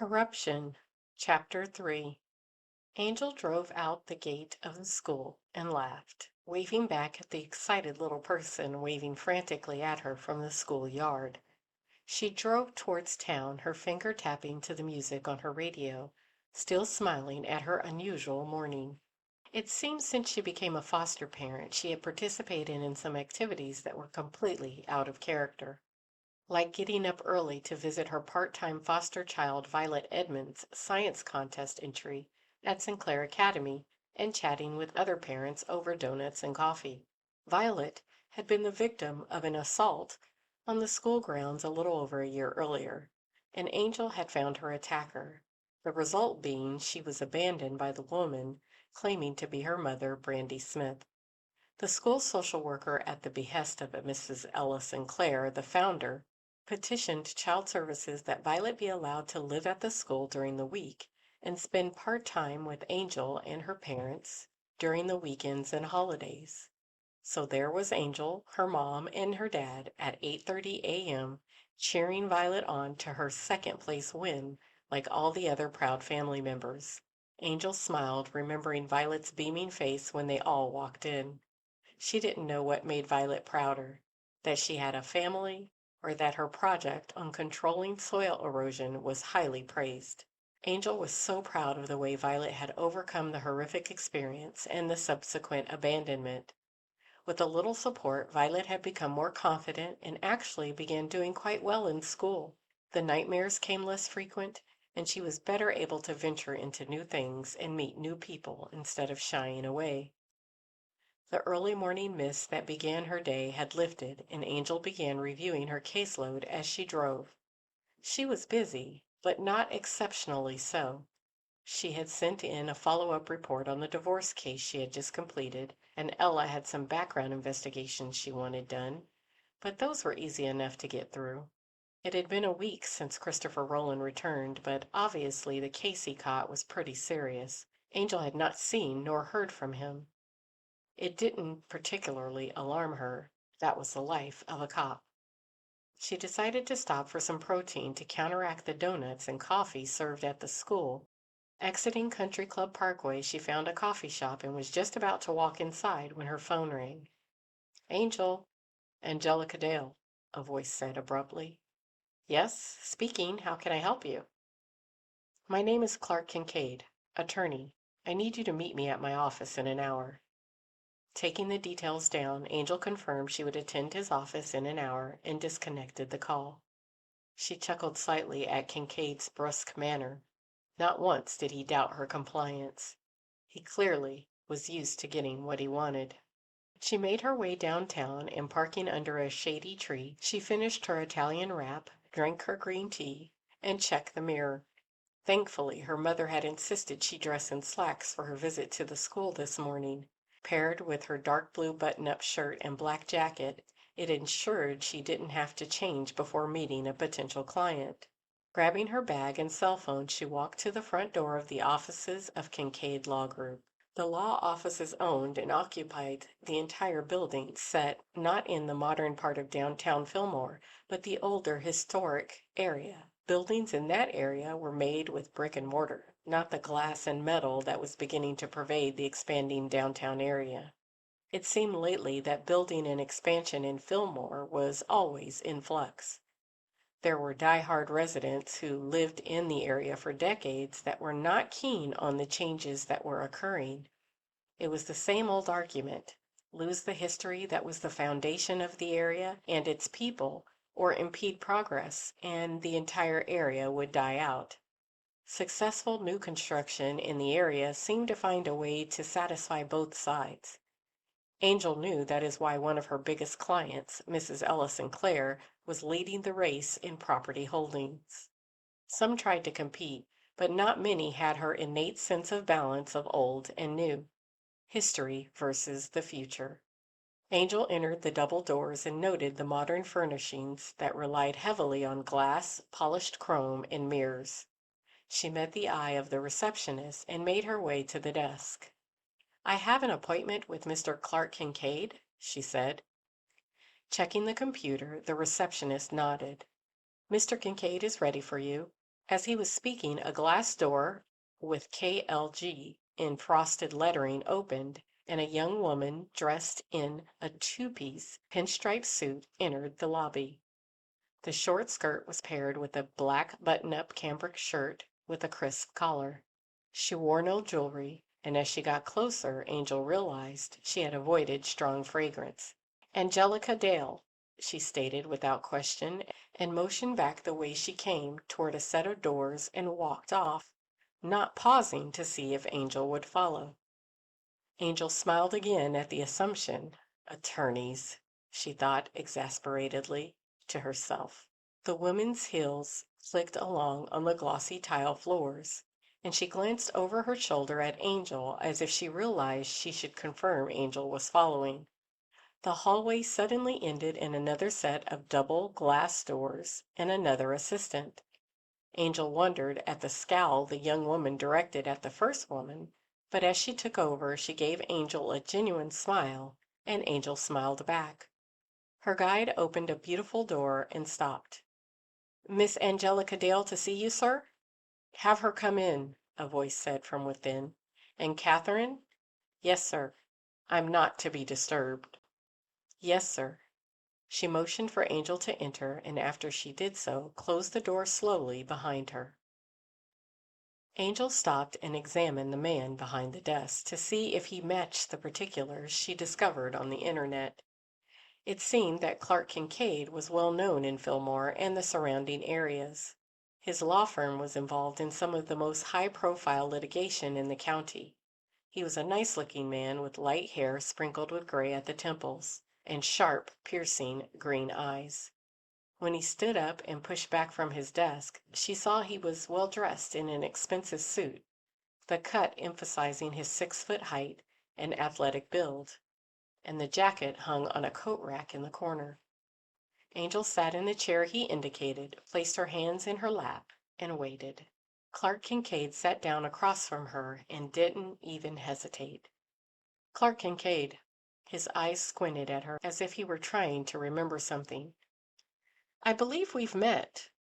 Corruption, Chapter 3. Angel drove out the gate of the school and laughed, waving back at the excited little person waving frantically at her from the schoolyard. She drove towards town, her finger tapping to the music on her radio, still smiling at her unusual morning. It seemed since she became a foster parent she had participated in some activities that were completely out of character, like getting up early to visit her part-time foster child Violet Edmonds' science contest entry at Sinclair Academy and chatting with other parents over donuts and coffee. Violet had been the victim of an assault on the school grounds a little over a year earlier, and Angel had found her attacker, the result being she was abandoned by the woman claiming to be her mother, Brandy Smith. The school social worker, at the behest of Mrs. Ella Sinclair, the founder, petitioned Child Services that Violet be allowed to live at the school during the week and spend part-time with Angel and her parents during the weekends and holidays. So there was Angel, her mom, and her dad at 8:30 a.m. cheering Violet on to her second place win like all the other proud family members. Angel smiled, remembering Violet's beaming face when they all walked in. She didn't know what made Violet prouder, that she had a family or that her project on controlling soil erosion was highly praised. Angel was so proud of the way Violet had overcome the horrific experience and the subsequent abandonment. With a little support, Violet had become more confident and actually began doing quite well in school. The nightmares came less frequent, and she was better able to venture into new things and meet new people instead of shying away. The early morning mist that began her day had lifted, and Angel began reviewing her caseload as she drove. She was busy, but not exceptionally so. She had sent in a follow-up report on the divorce case she had just completed, and Ella had some background investigations she wanted done, but those were easy enough to get through. It had been a week since Christopher Roland returned, but obviously the case he caught was pretty serious. Angel had not seen nor heard from him. It didn't particularly alarm her. That was the life of a cop. She decided to stop for some protein to counteract the donuts and coffee served at the school. Exiting Country Club Parkway, she found a coffee shop and was just about to walk inside when her phone rang. Angel, Angelica Dale, a voice said abruptly. Yes, speaking. How can I help you? My name is Clark Kincaid, attorney. I need you to meet me at my office in an hour. Taking the details down, Angel confirmed she would attend his office in an hour and disconnected the call. She chuckled slightly at Kincaid's brusque manner. Not once did he doubt her compliance. He clearly was used to getting what he wanted. She made her way downtown and parking under a shady tree, she finished her Italian wrap, drank her green tea, and checked the mirror. Thankfully, her mother had insisted she dress in slacks for her visit to the school this morning. Paired with her dark blue button-up shirt and black jacket, it ensured she didn't have to change before meeting a potential client. Grabbing her bag and cell phone, she walked to the front door of the offices of Kincaid Law Group. The law offices owned and occupied the entire building, set not in the modern part of downtown Fillmore, but the older historic area. Buildings in that area were made with brick and mortar, not the glass and metal that was beginning to pervade the expanding downtown area. It seemed lately that building and expansion in Fillmore was always in flux. There were die-hard residents who lived in the area for decades that were not keen on the changes that were occurring. It was the same old argument: lose the history that was the foundation of the area and its people, or impede progress, and the entire area would die out. Successful new construction in the area seemed to find a way to satisfy both sides. Angel knew that is why one of her biggest clients, Mrs. Ella Sinclair, was leading the race in property holdings. Some tried to compete, but not many had her innate sense of balance of old and new. History versus the future. Angel entered the double doors and noted the modern furnishings that relied heavily on glass, polished chrome, and mirrors. She met the eye of the receptionist and made her way to the desk. I have an appointment with Mr. Clark Kincaid, she said. Checking the computer, the receptionist nodded. Mr. Kincaid is ready for you. As he was speaking, a glass door with KLG in frosted lettering opened, and a young woman dressed in a two-piece pinstripe suit entered the lobby. The short skirt was paired with a black button-up cambric shirt with a crisp collar. She wore no jewelry, and as she got closer, Angel realized she had avoided strong fragrance. "Angelica Dale," she stated without question, and motioned back the way she came toward a set of doors and walked off, not pausing to see if Angel would follow. Angel smiled again at the assumption. Attorneys, she thought exasperatedly to herself. The woman's heels clicked along on the glossy tile floors, and she glanced over her shoulder at Angel as if she realized she should confirm Angel was following. The hallway suddenly ended in another set of double glass doors and another assistant. Angel wondered at the scowl the young woman directed at the first woman, but as she took over, she gave Angel a genuine smile, and Angel smiled back. Her guide opened a beautiful door and stopped. "Miss Angelica Dale to see you, sir?" "Have her come in," a voice said from within. "And Catherine?" "Yes, sir." "I'm not to be disturbed." "Yes, sir." She motioned for Angel to enter, and after she did so, closed the door slowly behind her. Angel stopped and examined the man behind the desk to see if he matched the particulars she discovered on the internet. It seemed that Clark Kincaid was well known in Fillmore and the surrounding areas. His law firm was involved in some of the most high-profile litigation in the county. He was a nice-looking man with light hair sprinkled with gray at the temples and sharp, piercing green eyes. When he stood up and pushed back from his desk, she saw he was well dressed in an expensive suit, the cut emphasizing his 6-foot height and athletic build, and the jacket hung on a coat rack in the corner. Angel sat in the chair he indicated, placed her hands in her lap, and waited. Clark Kincaid sat down across from her and didn't even hesitate. "Clark Kincaid." His eyes squinted at her as if he were trying to remember something. "I believe we've met."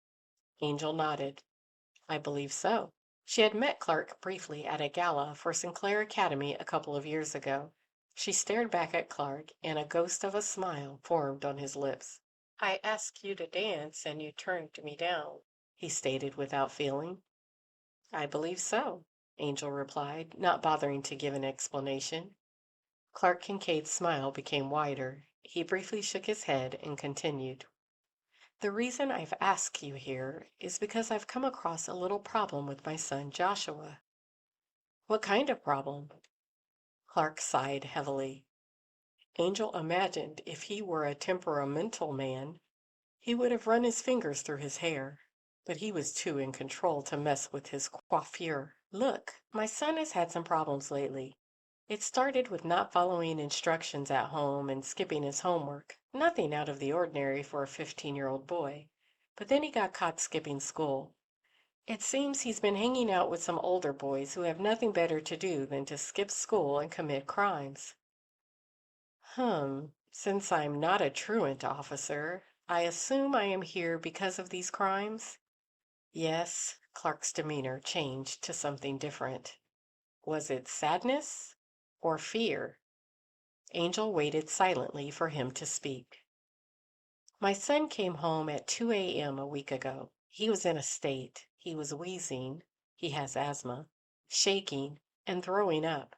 Angel nodded. "I believe so." She had met Clark briefly at a gala for Sinclair Academy a couple of years ago. She stared back at Clark, and a ghost of a smile formed on his lips. "I asked you to dance, and you turned me down," he stated without feeling. "I believe so," Angel replied, not bothering to give an explanation. Clark Kincaid's smile became wider. He briefly shook his head and continued. "The reason I've asked you here is because I've come across a little problem with my son Joshua." "What kind of problem?" Clark sighed heavily. Angel imagined if he were a temperamental man, he would have run his fingers through his hair, but he was too in control to mess with his coiffure. "Look, my son has had some problems lately. It started with not following instructions at home and skipping his homework. Nothing out of the ordinary for a 15-year-old boy. But then he got caught skipping school. It seems he's been hanging out with some older boys who have nothing better to do than to skip school and commit crimes." Since I'm not a truant officer, I assume I am here because of these crimes?" "Yes." Clark's demeanor changed to something different. "Was it sadness or fear?" Angel waited silently for him to speak. "My son came home at 2 a.m. a week ago. He was in a state. He was wheezing, he has asthma, shaking, and throwing up.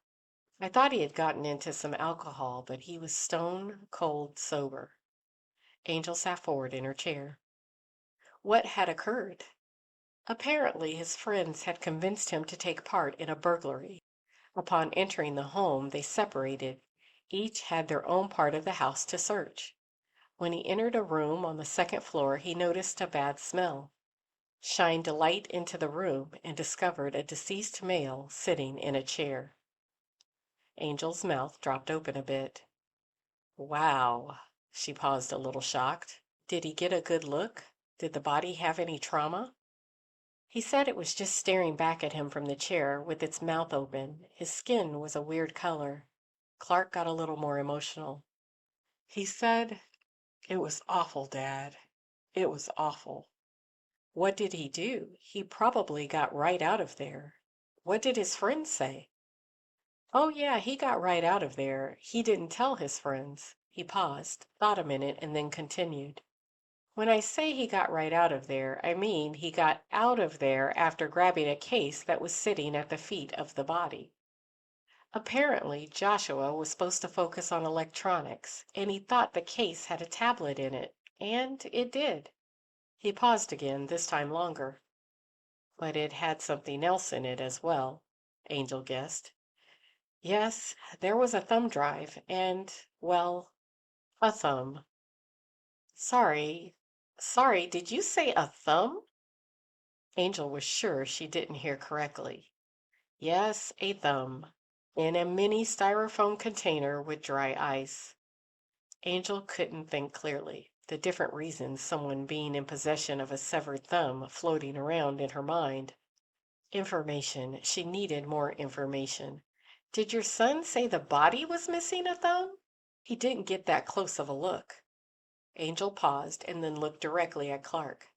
I thought he had gotten into some alcohol, but he was stone cold sober." Angel sat forward in her chair. "What had occurred?" "Apparently his friends had convinced him to take part in a burglary. Upon entering the home, they separated. Each had their own part of the house to search. When he entered a room on the second floor, he noticed a bad smell, shined a light into the room, and discovered a deceased male sitting in a chair." Angel's mouth dropped open a bit. "Wow." She paused a little shocked. "Did he get a good look? Did the body have any trauma?" "He said it was just staring back at him from the chair with its mouth open. His skin was a weird color." Clark got a little more emotional. "He said, 'It was awful, Dad. It was awful.'" What did he do? He probably got right out of there. What did his friends say? Oh, yeah, he got right out of there. He didn't tell his friends. He paused, thought a minute, and then continued. When I say he got right out of there, I mean he got out of there after grabbing a case that was sitting at the feet of the body. Apparently, Joshua was supposed to focus on electronics, and he thought the case had a tablet in it, and it did. He paused again, this time longer. But it had something else in it as well, Angel guessed. Yes, there was a thumb drive and, well, a thumb. Sorry, sorry, did you say a thumb? Angel was sure she didn't hear correctly. Yes, a thumb, in a mini styrofoam container with dry ice. Angel couldn't think clearly, the different reasons someone being in possession of a severed thumb floating around in her mind. Information. She needed more information. Did your son say the body was missing a thumb? He didn't get that close of a look. Angel paused and then looked directly at Clark.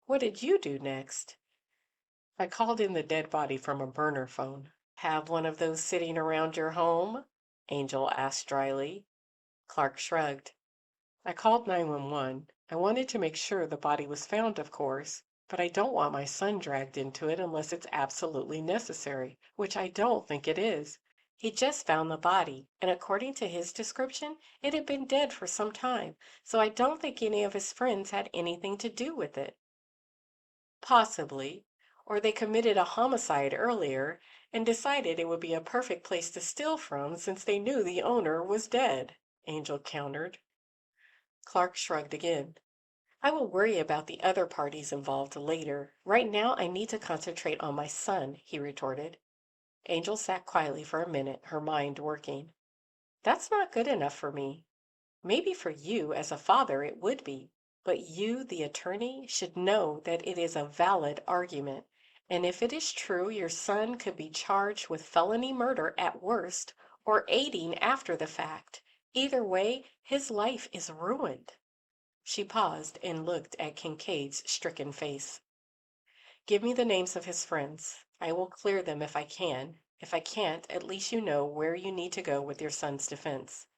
What did you do next? I called in the dead body from a burner phone. Have one of those sitting around your home? Angel asked dryly. Clark shrugged. I called 911. I wanted to make sure the body was found, of course, but I don't want my son dragged into it unless it's absolutely necessary, which I don't think it is. He just found the body, and according to his description, it had been dead for some time, so I don't think any of his friends had anything to do with it. Possibly. Or they committed a homicide earlier and decided it would be a perfect place to steal from since they knew the owner was dead, Angel countered. Clark shrugged again. I will worry about the other parties involved later. Right now, I need to concentrate on my son, he retorted. Angel sat quietly for a minute, her mind working. That's not good enough for me. Maybe for you as a father it would be, but you, the attorney, should know that it is a valid argument. And if it is true, your son could be charged with felony murder at worst, or aiding after the fact. Either way, his life is ruined. She paused and looked at Kincaid's stricken face. Give me the names of his friends. I will clear them if I can. If I can't, at least you know where you need to go with your son's defense.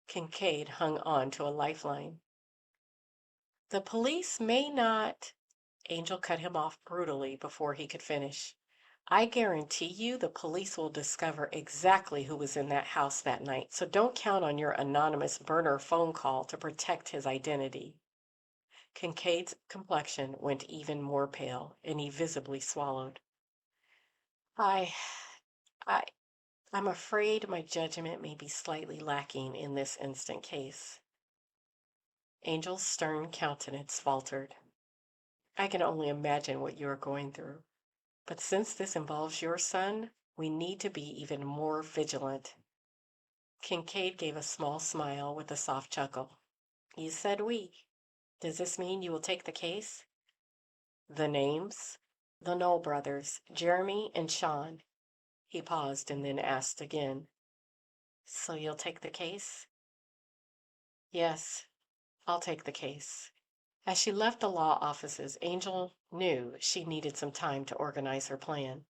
Kincaid hung on to a lifeline. The police may not. Angel cut him off brutally before he could finish. I guarantee you the police will discover exactly who was in that house that night, so don't count on your anonymous burner phone call to protect his identity. Kincaid's complexion went even more pale, and he visibly swallowed. I, I, I'm afraid my judgment may be slightly lacking in this instant case. Angel's stern countenance faltered. I can only imagine what you are going through. But since this involves your son, we need to be even more vigilant. Kincaid gave a small smile with a soft chuckle. You said we. Does this mean you will take the case? The names? The Knoll brothers, Jeremy and Sean. He paused and then asked again. So you'll take the case? Yes, I'll take the case. As she left the law offices, Angel knew she needed some time to organize her plan,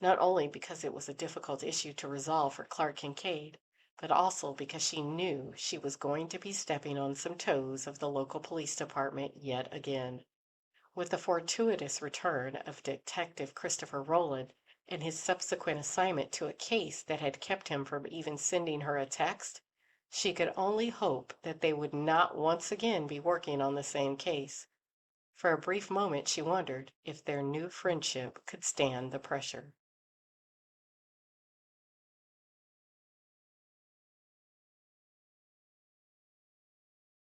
not only because it was a difficult issue to resolve for Clark Kincaid, but also because she knew she was going to be stepping on some toes of the local police department yet again. With the fortuitous return of Detective Christopher Roland and his subsequent assignment to a case that had kept him from even sending her a text, she could only hope that they would not once again be working on the same case. For a brief moment she wondered if their new friendship could stand the pressure.